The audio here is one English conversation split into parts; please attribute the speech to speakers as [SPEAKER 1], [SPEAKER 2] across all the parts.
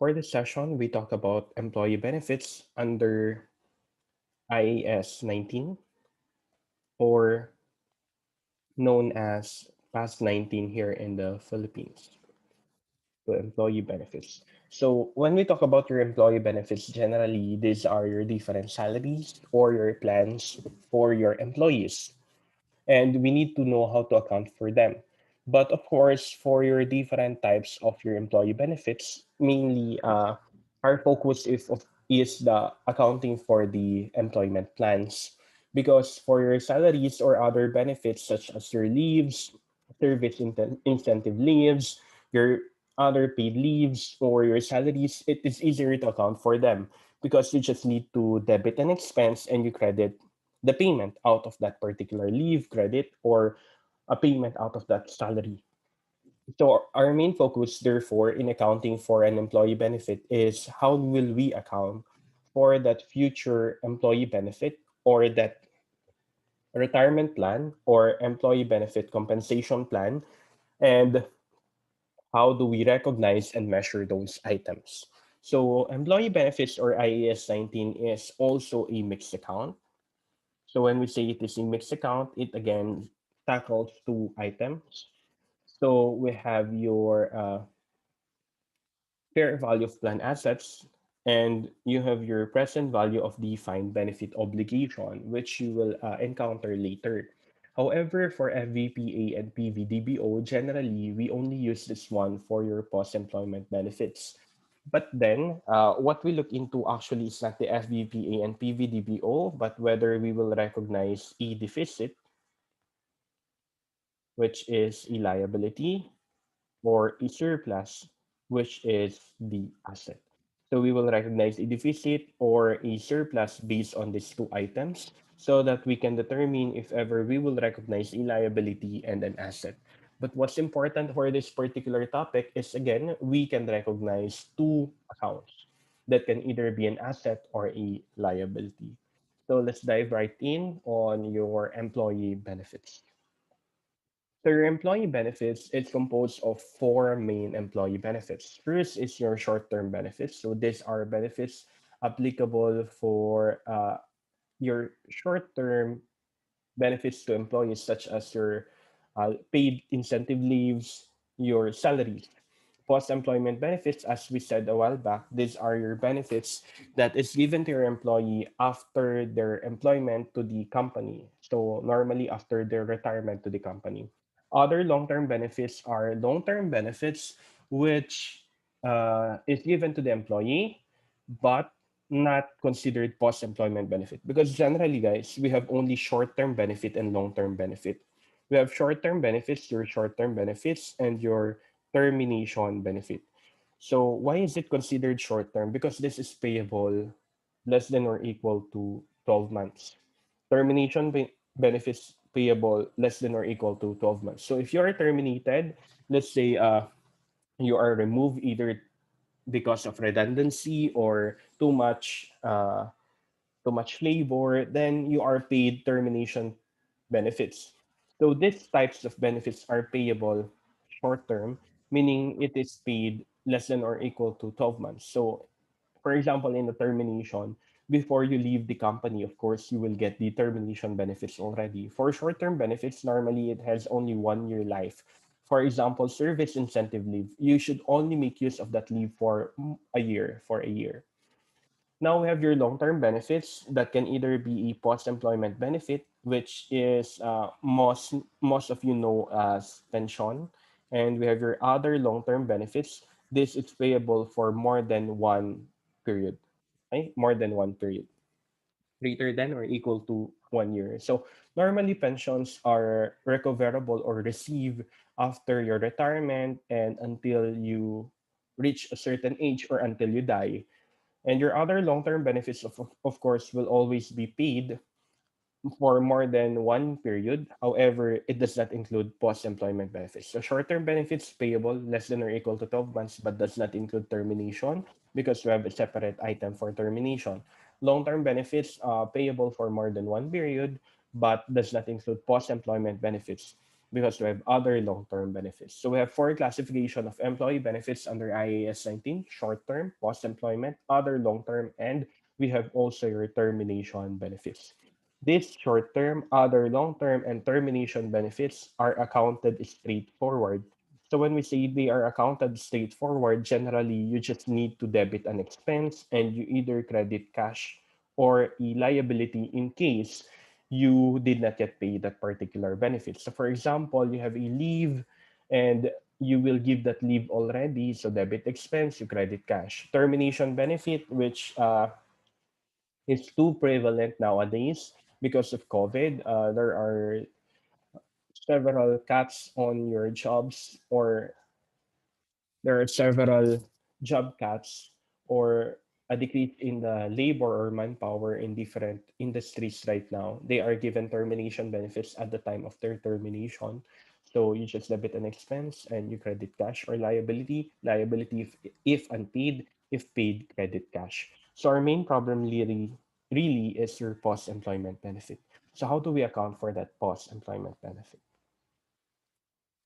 [SPEAKER 1] For this session, we talk about employee benefits under IAS 19, or known as PAS 19 here in the Philippines, so employee benefits. So when we talk about your employee benefits, generally these are your different salaries or your plans for your employees. And we need to know how to account for them. But of course, for your different types of your employee benefits, mainly our focus is the accounting for the employment plans. Because for your salaries or other benefits such as your leaves, incentive leaves, your other paid leaves, or your salaries, it is easier to account for them because you just need to debit an expense and you credit the payment out of that particular leave credit or a payment out of that salary. So our main focus, therefore, in accounting for an employee benefit is how will we account for that future employee benefit or that retirement plan or employee benefit compensation plan, and how do we recognize and measure those items. So employee benefits or IAS 19 is also a mixed account. So when we say it is a mixed account, it again tackles two items. So we have your fair value of plan assets, and you have your present value of defined benefit obligation, which you will encounter later. However, for FVPA and PVDBO, generally, we only use this one for your post-employment benefits. But then, what we look into actually is not the FVPA and PVDBO, but whether we will recognize a deficit, which is a liability, or a surplus, which is the asset. So we will recognize a deficit or a surplus based on these two items so that we can determine if ever we will recognize a liability and an asset. But what's important for this particular topic is, again, we can recognize two accounts that can either be an asset or a liability. So let's dive right in on your employee benefits. So your employee benefits, it's composed of four main employee benefits. First is your short-term benefits. So these are benefits applicable for your short-term benefits to employees, such as your paid incentive leaves, your salaries. Post-employment benefits, as we said a while back, these are your benefits that is given to your employee after their employment to the company. So normally after their retirement to the company. Other long-term benefits are long-term benefits, which is given to the employee, but not considered post-employment benefit. Because generally, guys, we have only short-term benefit and long-term benefit. We have short-term benefits, your short-term benefits, and your termination benefit. So why is it considered short-term? Because this is payable less than or equal to 12 months. Benefits payable less than or equal to 12 months. So if you are terminated, let's say you are removed either because of redundancy or too much labor, then you are paid termination benefits. So these types of benefits are payable short term, meaning it is paid less than or equal to 12 months. So for example, in the termination, before you leave the company, of course, you will get the termination benefits already. For short-term benefits, normally it has only 1 year life. For example, service incentive leave, you should only make use of that leave for a year. Now we have your long-term benefits that can either be a post-employment benefit, which is most of you know as pension, and we have your other long-term benefits. This is payable for more than one period, okay? More than one period, greater than or equal to 1 year. So normally pensions are recoverable or receive after your retirement and until you reach a certain age or until you die. And your other long-term benefits, of course, will always be paid for more than one period. However, it does not include post-employment benefits. So short-term benefits payable less than or equal to 12 months, but does not include termination because we have a separate item for termination. Long-term benefits payable for more than one period, but does not include post-employment benefits. because we have other long-term benefits. So we have four classification of employee benefits under IAS 19: short-term, post-employment, other long-term, and we have also your termination benefits. These short-term, other long-term, and termination benefits are accounted straightforward. So when we say they are accounted straightforward, generally you just need to debit an expense and you either credit cash or a liability in case you did not yet pay that particular benefit. So for example, you have a leave and you will give that leave already. So debit expense, you credit cash. Termination benefit, which is too prevalent nowadays because of COVID. There are several cuts on your jobs, or there are several job cuts or a decrease in the labor or manpower in different industries right now. They are given termination benefits at the time of their termination. So you just debit an expense and you credit cash, or liability. Liability if unpaid, if paid, credit cash. So our main problem really is your post-employment benefit. So how do we account for that post-employment benefit?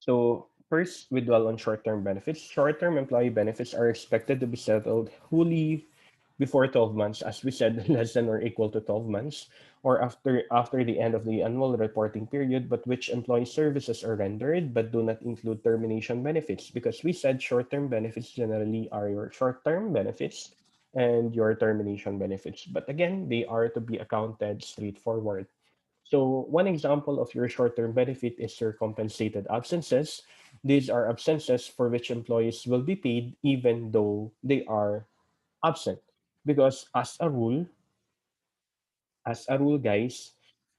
[SPEAKER 1] So first, we dwell on short-term benefits. Short-term employee benefits are expected to be settled wholly before 12 months, as we said, less than or equal to 12 months, or after the end of the annual reporting period, but which employee services are rendered but do not include termination benefits, because we said short-term benefits generally are your short-term benefits and your termination benefits. But again, they are to be accounted straightforward. So one example of your short-term benefit is your compensated absences. These are absences for which employees will be paid even though they are absent. Because as a rule, guys,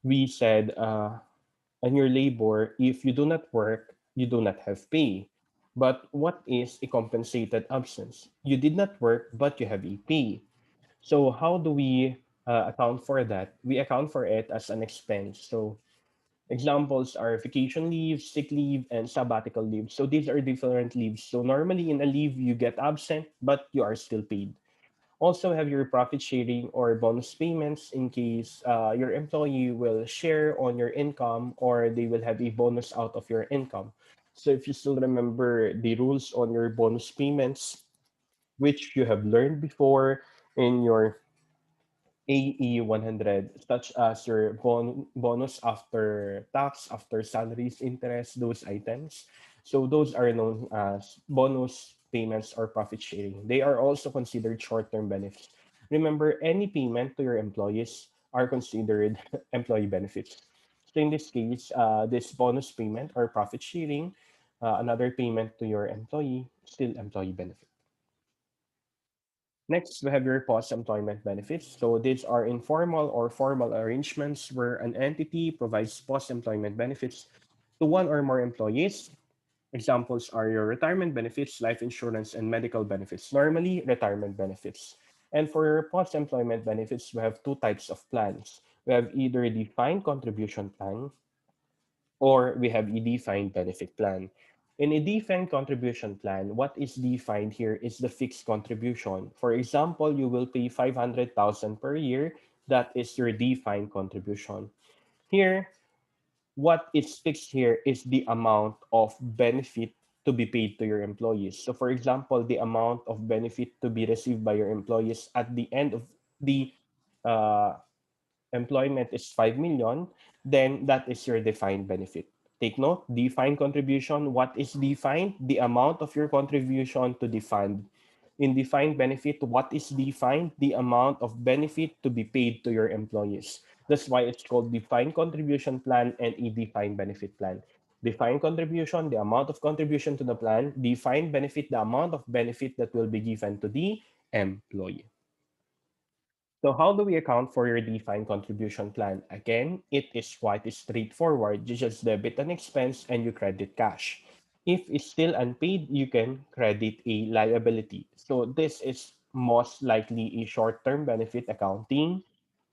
[SPEAKER 1] we said on your labor, if you do not work, you do not have pay. But what is a compensated absence? You did not work, but you have a pay. So how do we account for that? We account for it as an expense. So examples are vacation leave, sick leave, and sabbatical leave. So these are different leaves. So normally in a leave, you get absent, but you are still paid. Also have your profit sharing or bonus payments in case your employee will share on your income or they will have a bonus out of your income. So if you still remember the rules on your bonus payments, which you have learned before in your AE 100, such as your bonus after tax, after salaries, interest, those items. So those are known as bonus payments or profit sharing. They are also considered short-term benefits. Remember, any payment to your employees are considered employee benefits. So in this case, this bonus payment or profit sharing, another payment to your employee, still employee benefit. Next, we have your post-employment benefits. So these are informal or formal arrangements where an entity provides post-employment benefits to one or more employees. Examples are your retirement benefits, life insurance, and medical benefits. Normally, retirement benefits. And for your post-employment benefits, we have two types of plans. We have either a defined contribution plan or we have a defined benefit plan. In a defined contribution plan, what is defined here is the fixed contribution. For example, you will pay 500,000 per year. That is your defined contribution. Here, what is fixed here is the amount of benefit to be paid to your employees. So for example, the amount of benefit to be received by your employees at the end of the uh, employment is 5 million, then that is your defined benefit. Take note, defined contribution, what is defined? The amount of your contribution to the fund. In defined benefit, what is defined? The amount of benefit to be paid to your employees. That's why it's called defined contribution plan and a defined benefit plan. Defined contribution, the amount of contribution to the plan. Defined benefit, the amount of benefit that will be given to the employee. So how do we account for your defined contribution plan? Again, it is quite straightforward. You just debit an expense and you credit cash. If it's still unpaid, you can credit a liability. So this is most likely a short-term benefit accounting,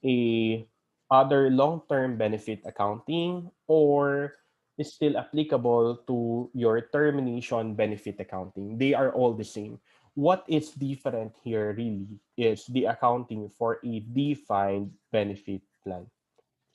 [SPEAKER 1] a other long-term benefit accounting, or is still applicable to your termination benefit accounting. They are all the same. What is different here really is the accounting for a defined benefit plan.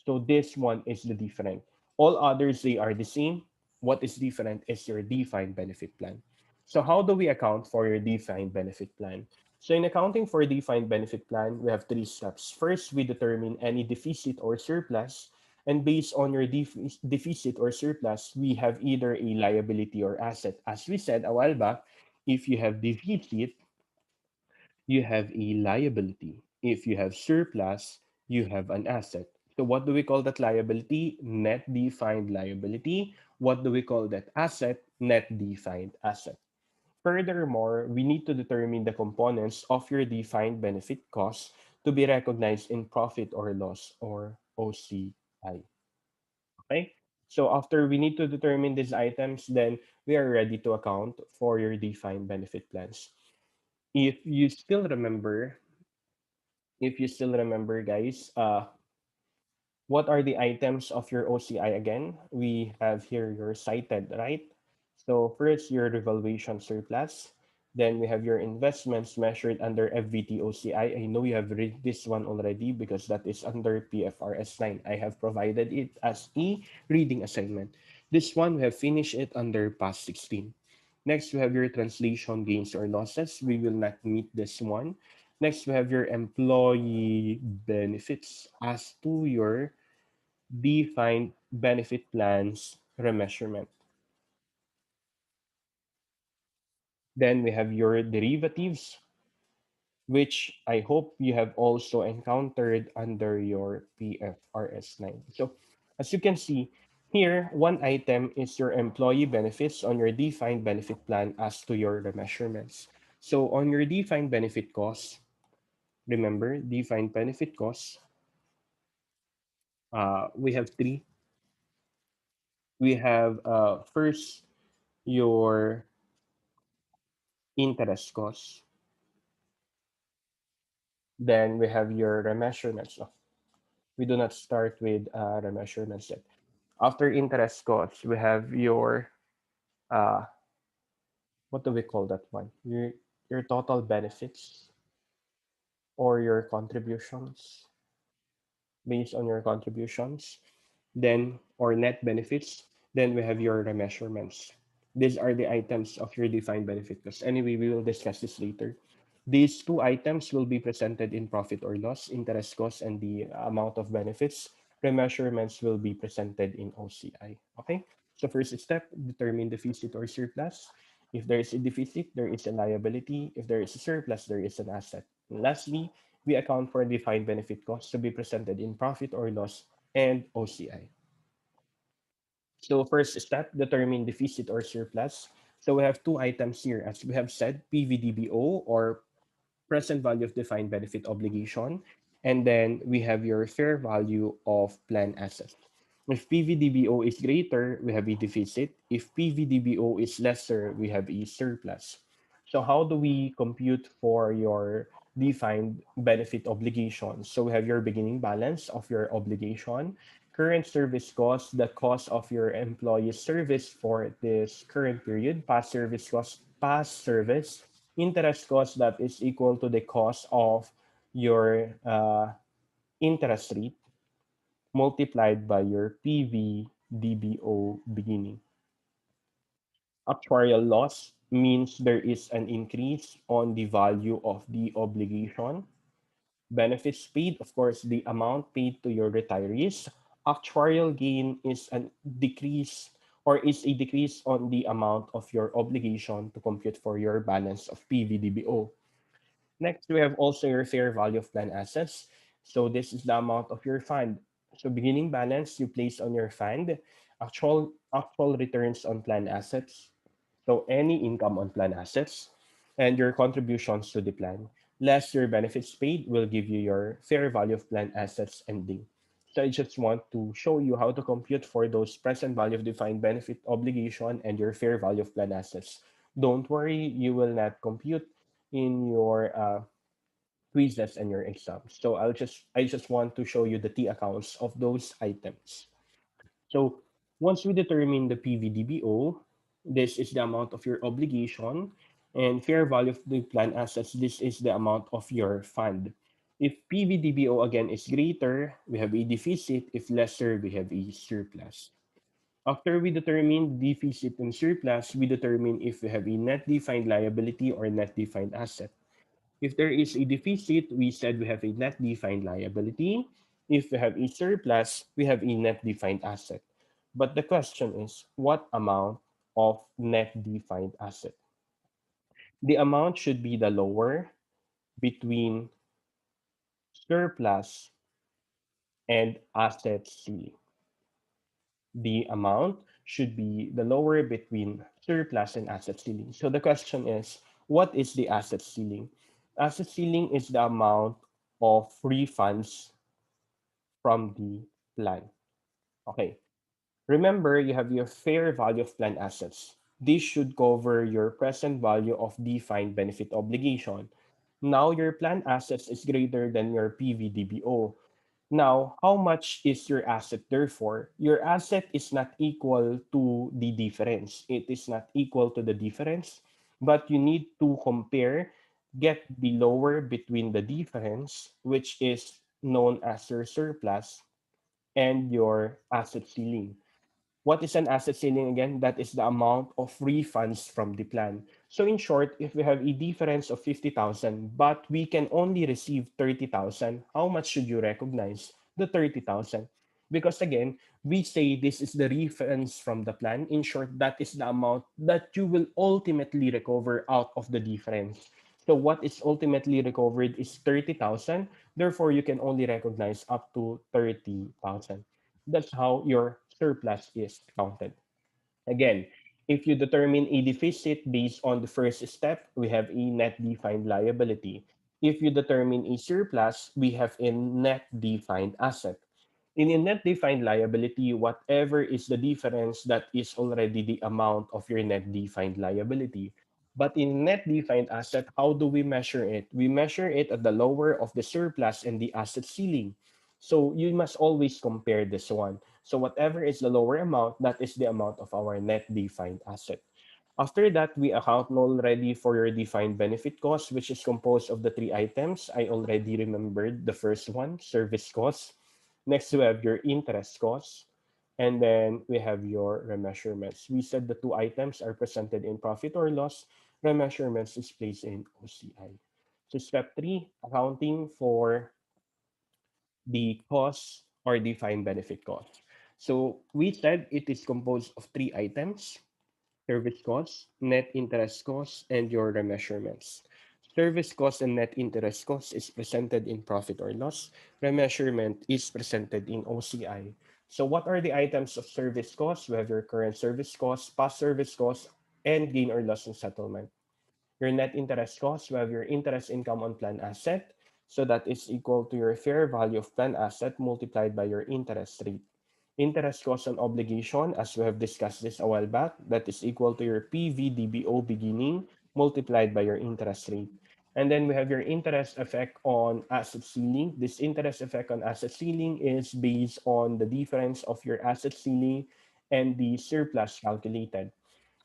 [SPEAKER 1] So this one is the different. All others, they are the same. What is different is your defined benefit plan. So how do we account for your defined benefit plan? So in accounting for defined benefit plan, we have three steps. First, we determine any deficit or surplus. And based on your deficit or surplus, we have either a liability or asset. As we said a while back, if you have deficit, you have a liability. If you have surplus, you have an asset. So what do we call that liability? Net defined liability. What do we call that asset? Net defined asset. Furthermore, we need to determine the components of your defined benefit cost to be recognized in profit or loss or OCI. Okay? So after we need to determine these items, then we are ready to account for your defined benefit plans. If you still remember, if you still remember, guys, what are the items of your OCI again? We have here your cited, right? So first, your revaluation surplus. Then we have your investments measured under FVT OCI. I know you have read this one already because that is under PFRS 9. I have provided it as a reading assignment. This one, we have finished it under PAS 16. Next, we have your translation gains or losses. We will not meet this one. Next, we have your employee benefits as to your defined benefit plans remeasurement. Then we have your derivatives, which I hope you have also encountered under your PFRS 9. So as you can see, here, one item is your employee benefits on your defined benefit plan as to your remeasurements. So on your defined benefit costs, remember, defined benefit costs, we have three. We have first your interest costs. Then we have your remeasurements. Oh, we do not start with remeasurements yet. After interest costs, we have your uh, what do we call that one? Your total benefits or your contributions based on your contributions. Then or net benefits. Then we have your remeasurements. These are the items of your defined benefit cost. Anyway, we will discuss this later. These two items will be presented in profit or loss, interest cost, and the amount of benefits. Remeasurements will be presented in OCI. Okay? So first step, determine deficit or surplus. If there is a deficit, there is a liability. If there is a surplus, there is an asset. And lastly, we account for defined benefit costs to be presented in profit or loss and OCI. So first step, determine deficit or surplus. So we have two items here, as we have said, PVDBO or present value of defined benefit obligation, and then we have your fair value of plan assets. If PVDBO is greater, we have a deficit. If PVDBO is lesser, we have a surplus. So how do we compute for your defined benefit obligations? So we have your beginning balance of your obligation, current service cost, the cost of your employee service for this current period, past service cost, past service, interest cost that is equal to the cost of your interest rate multiplied by your PV beginning. Actuarial loss means there is an increase on the value of the obligation. Benefits paid, of course, the amount paid to your retirees. Actuarial gain is a decrease or is a decrease on the amount of your obligation to compute for your balance of PVDBO. Next, we have also your fair value of plan assets. So this is the amount of your fund. So beginning balance you place on your fund, actual returns on plan assets. So any income on plan assets and your contributions to the plan, less your benefits paid will give you your fair value of plan assets ending. So I just want to show you how to compute for those present value of defined benefit obligation and your fair value of plan assets. Don't worry, you will not compute in your quizzes and your exams. So I just want to show you the T accounts of those items. So once we determine the PVDBO, this is the amount of your obligation, and fair value of the plan assets, this is the amount of your fund. If PVDBO again is greater, we have a deficit. If lesser, we have a surplus. After we determine deficit and surplus, we determine if we have a net defined liability or net defined asset. If there is a deficit, we said we have a net defined liability. If we have a surplus, we have a net defined asset. But the question is, what amount of net defined asset? The amount should be the lower between surplus and asset ceiling. The amount should be the lower between surplus and asset ceiling. So the question is, what is the asset ceiling? Asset ceiling is the amount of refunds from the plan. Okay. Remember, you have your fair value of plan assets. This should cover your present value of defined benefit obligation. Now, your plan assets is greater than your PVDBO. Now, how much is your asset therefore? Your asset is not equal to the difference. It is not equal to the difference, but you need to compare, get the lower between the difference, which is known as your surplus, and your asset ceiling. What is an asset ceiling again? That is the amount of refunds from the plan. So in short, if we have a difference of 50,000, but we can only receive 30,000, how much should you recognize? The 30,000. Because again, we say this is the refunds from the plan. In short, that is the amount that you will ultimately recover out of the difference. So what is ultimately recovered is 30,000. Therefore, you can only recognize up to 30,000. That's how your surplus is counted. Again, if you determine a deficit based on the first step, we have a net defined liability. If you determine a surplus, we have a net defined asset. In a net defined liability, whatever is the difference, that is already the amount of your net defined liability. But in net defined asset, how do we measure it? We measure it at the lower of the surplus and the asset ceiling. So you must always compare this one. So whatever is the lower amount, that is the amount of our net defined asset. After that, we account already for your defined benefit cost, which is composed of the three items. I already remembered the first one, service cost. Next, we have your interest cost. And then we have your remeasurements. We said the two items are presented in profit or loss. Remeasurements is placed in OCI. So step three, accounting for the cost or defined benefit cost. So we said it is composed of three items: service cost, net interest cost, and your remeasurements. Service cost and net interest cost is presented in profit or loss. Remeasurement is presented in OCI. So what are the items of service cost? We have your current service cost, past service cost, and gain or loss in settlement. Your net interest cost, we have your interest income on plan asset. So that is equal to your fair value of plan asset multiplied by your interest rate. Interest cost on obligation, as we have discussed this a while back, that is equal to your PVDBO beginning multiplied by your interest rate. And then we have your interest effect on asset ceiling. This interest effect on asset ceiling is based on the difference of your asset ceiling and the surplus calculated.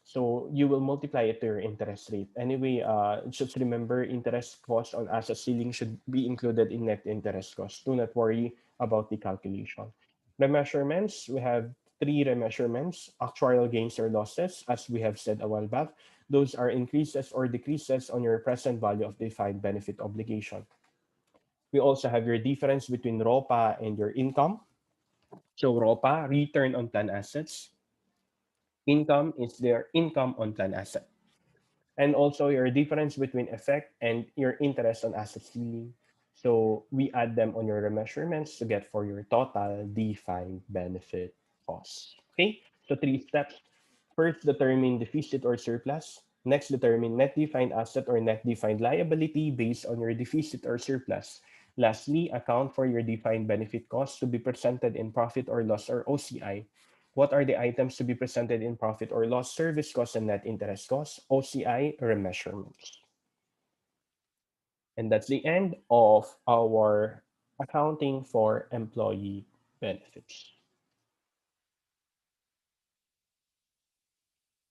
[SPEAKER 1] So you will multiply it to your interest rate. Anyway, just remember interest cost on asset ceiling should be included in net interest cost. Do not worry about the calculation. Remeasurements, we have three remeasurements: actuarial gains or losses, as we have said a while back. Those are increases or decreases on your present value of defined benefit obligation. We also have your difference between ROPA and your income. So ROPA, return on plan assets. Income is their income on plan asset. And also your difference between effect and your interest on asset ceiling. So we add them on your remeasurements to get for your total defined benefit cost. Okay, so three steps. First, determine deficit or surplus. Next, determine net defined asset or net defined liability based on your deficit or surplus. Lastly, account for your defined benefit cost to be presented in profit or loss or OCI. What are the items to be presented in profit or loss? Service cost and net interest cost, OCI remeasurements. And that's the end of our accounting for employee benefits.